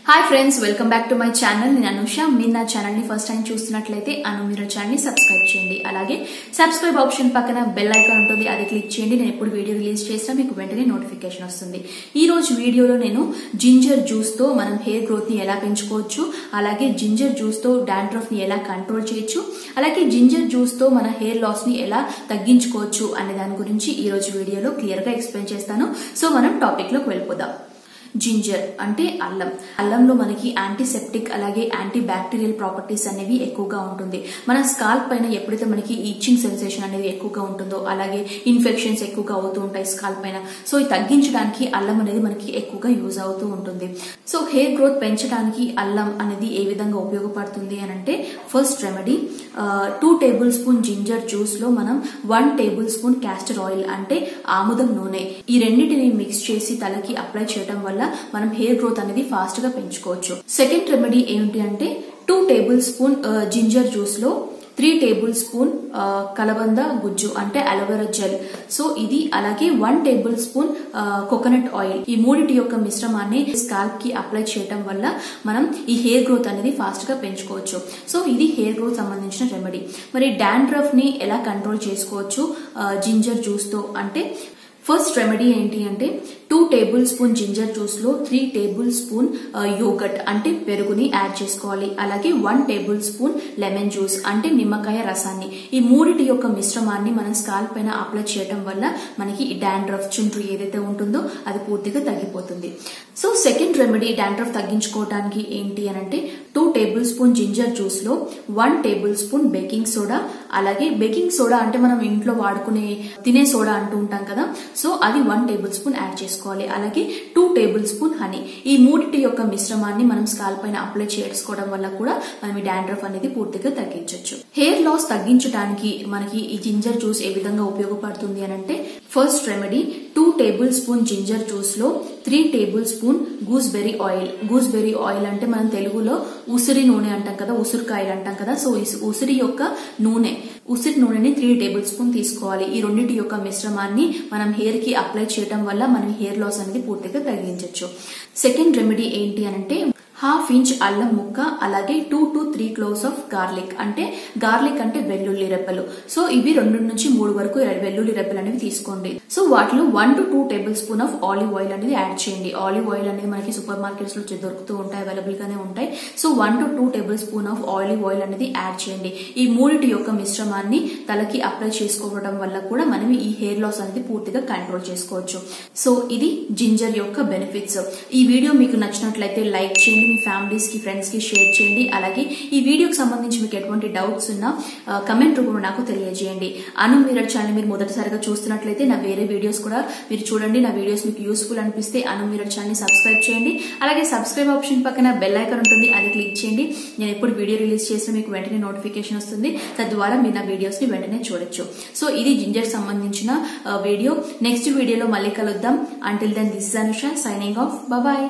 Hi friends, welcome back to my channel. నేను అనుష. మీరు నా ఛానల్ ని ఫస్ట్ టైం చూస్తున్నట్లయితే మీరు ఛానల్ ని సబ్స్క్రైబ్ చేయండి. అలాగే సబ్స్క్రైబ్ ఆప్షన్ పక్కన బెల్ ఐకాన్ ఉంటుంది, అది క్లిక్ చేయండి. నేను ఎప్పుడు వీడియో రిలీజ్ చేసినా మీకు వెంటనే నోటిఫికేషన్ వస్తుంది. ఈ రోజు వీడియోలో నేను జింజర్ జ్యూస్ తో మనం హెయిర్ గ్రోత్ ని ఎలా పెంచుకోవచ్చు, అలాగే జింజర్ జ్యూస్ తో డాండ్రఫ్ ని ఎలా కంట్రోల్ చేయొచ్చు, అలాగే జింజర్ జ్యూస్ తో మన హెయిర్ లాస్ ని ఎలా తగ్గించుకోవచ్చు అనే దాని గురించి ఈ రోజు వీడియోలో క్లియర్ గా ఎక్స్ప్లెయిన్ చేస్తాను. సో మనం టాపిక్ లోకి వెళ్ళిపోదాం. జింజర్ అంటే అల్లం. అల్లంలో మనకి యాంటీసెప్టిక్ అలాగే యాంటీ బ్యాక్టీరియల్ ప్రాపర్టీస్ అనేవి ఎక్కువగా ఉంటుంది. మన స్కాల్ప్ పైన ఎప్పుడైతే మనకి ఈచింగ్ సెన్సేషన్ అనేది ఎక్కువగా ఉంటుందో, అలాగే ఇన్ఫెక్షన్స్ ఎక్కువగా అవుతూ ఉంటాయి స్కాల్ప్ పైన. సో ఇది తగ్గించడానికి అల్లం అనేది మనకి ఎక్కువగా యూజ్ అవుతూ ఉంటుంది. సో హెయిర్ గ్రోత్ పెంచడానికి అల్లం అనేది ఏ విధంగా ఉపయోగపడుతుంది అని అంటే, first remedy 2 table spoon ginger juice లో మనం 1 టేబుల్ స్పూన్ క్యాస్టర్ ఆయిల్ అంటే ఆముదం నూనె, ఈ రెండింటిని మిక్స్ చేసి తలకి అప్లై చేయడం వల్ల మనం హెయిర్ గ్రోత్ అనేది ఫాస్ట్ గా పెంచుకోవచ్చు. సెకండ్ రెమెడీ ఏంటి అంటే, 2 టేబుల్ స్పూన్ జింజర్ జ్యూస్ లో 3 టేబుల్ స్పూన్ కలబంద గుజ్జు అంటే అలోవెరా జెల్. సో ఇది అలాగే 1 టేబుల్ స్పూన్ కోకోనట్ ఆయిల్, ఈ మూడిటి యొక్క మిశ్రమాన్ని స్కాల్ప్ కి అప్లై చేయడం వల్ల మనం ఈ హెయిర్ గ్రోత్ అనేది ఫాస్ట్ గా పెంచుకోవచ్చు. సో ఇది హెయిర్ గ్రోత్ సంబంధించిన రెమెడీ. మరి డాండ్రఫ్ ని ఎలా కంట్రోల్ చేసుకోవచ్చు జింజర్ జ్యూస్ తో అంటే, ఫస్ట్ రెమెడీ ఏంటి అంటే, 2 టేబుల్ స్పూన్ జింజర్ జ్యూస్ లో 3 టేబుల్ స్పూన్ యోగర్ట్ అంటే పెరుగుని యాడ్ చేసుకోవాలి. అలాగే 1 టేబుల్ స్పూన్ లెమన్ జ్యూస్ అంటే నిమ్మకాయ రసాన్ని, ఈ మూడిటి యొక్క మిశ్రమాన్ని మనం స్కాల్ప్ పైన అప్లై చేయడం వల్ల మనకి ఈ డాండ్రఫ్ చుండ్రు ఏదైతే ఉంటుందో అది పూర్తిగా తగ్గిపోతుంది. సో సెకండ్ రెమెడీ డాండ్రఫ్ తగ్గించుకోవడానికి ఏంటి అని అంటే, 2 టేబుల్ స్పూన్ జింజర్ జ్యూస్ లో 1 టేబుల్ స్పూన్ బేకింగ్ సోడా, అలాగే బేకింగ్ సోడా అంటే మనం ఇంట్లో వాడుకునే తినే సోడా అంటూ ఉంటాం కదా, సో అది 1 టేబుల్ స్పూన్ యాడ్ చేసుకోవాలి. అలాగే 2 టేబుల్ స్పూన్ హనీ, ఈ మూడిటి యొక్క మిశ్రమాన్ని మనం స్కాల్ప్ పైన అప్లై చేసుకోవడం వల్ల కూడా మనం ఈ డాండ్రఫ్ అనేది పూర్తిగా తగ్గించవచ్చు. హెయిర్ లాస్ తగ్గించడానికి మనకి ఈ జింజర్ జ్యూస్ ఏ విధంగా ఉపయోగపడుతుంది అని అంటే, first remedy 2 table spoon ginger juice లో 3 table spoon gooseberry oil. Gooseberry oil అంటే మనం తెలుగులో ఉసిరి నూనె అంటాం కదా, ఉసిరికాయలు అంటాం కదా. సో ఉసిరి యొక్క నూనె, ఉసిరి నూనెని 3 టేబుల్ స్పూన్ తీసుకోవాలి. ఈ రెండింటి యొక్క మిశ్రమాన్ని మనం హెయిర్ కి అప్లై చేయడం వల్ల మనం హెయిర్ లాస్ అనేది పూర్తిగా తగ్గించవచ్చు. సెకండ్ రెమెడీ ఏంటి అని అంటే, 1/2 ఇంచ్ అల్లం ముక్క, అలాగే 2 to 3 క్లోవ్స్ ఆఫ్ గార్లిక్ అంటే వెల్లుల్లి రెబ్బలు. సో ఇవి 2 నుంచి 3 వరకు వెల్లుల్లి రెబ్బలు అనేవి తీసుకోండి. సో వాటిలో 1 to 2 table spoon of olive oil అనేది యాడ్ చేయండి. ఆలివ్ ఆయిల్ అనేది మనకి సూపర్ మార్కెట్స్ లో దొరుకుతూ ఉంటాయి, అవైలబుల్ గానే ఉంటాయి. So 1 to 2 table spoon of olive oil అనేది యాడ్ చేయండి. ఈ మూడిటి యొక్క మిశ్రమాన్ని తలకి అప్లై చేసుకోవడం వల్ల కూడా మనం ఈ హెయిర్ లాస్ అనేది పూర్తిగా కంట్రోల్ చేసుకోవచ్చు. సో ఇది జింజర్ యొక్క బెనిఫిట్స్. ఈ వీడియో మీకు నచ్చినట్లయితే లైక్ చేయండి, మీ ఫ్యామిలీస్ కి ఫ్రెండ్స్ కి షేర్ చేయండి. అలాగే ఈ వీడియోకి సంబంధించి మీకు ఎటువంటి డౌట్స్ ఉన్నా కమెంట్ రూపంలో నాకు తెలియజేయండి. మిర్రర్ ఛానల్ మీరు మొదటిసారిగా చూస్తున్నట్లయితే నా వేరే వీడియోస్ కూడా మీరు చూడండి. నా వీడియోస్ మీకు యూస్ఫుల్ అనిపిస్తే మిర్రర్ ఛానల్ ని సబ్స్క్రైబ్ చేయండి. అలాగే సబ్స్క్రైబ్ ఆప్షన్ పక్కన బెల్ ఐకాన్ ఉంటుంది, అది క్లిక్ చేయండి. నేను ఎప్పుడు వీడియో రిలీజ్ చేసినా మీకు వెంటనే నోటిఫికేషన్ వస్తుంది, తద్వారా మీరు నా వీడియోస్ ని వెంటనే చూడొచ్చు. సో ఇది జింజర్ సంబంధించిన వీడియో. నెక్స్ట్ వీడియోలో మళ్ళీ కలుద్దాం. Until then this is Anusha signing off. Bye.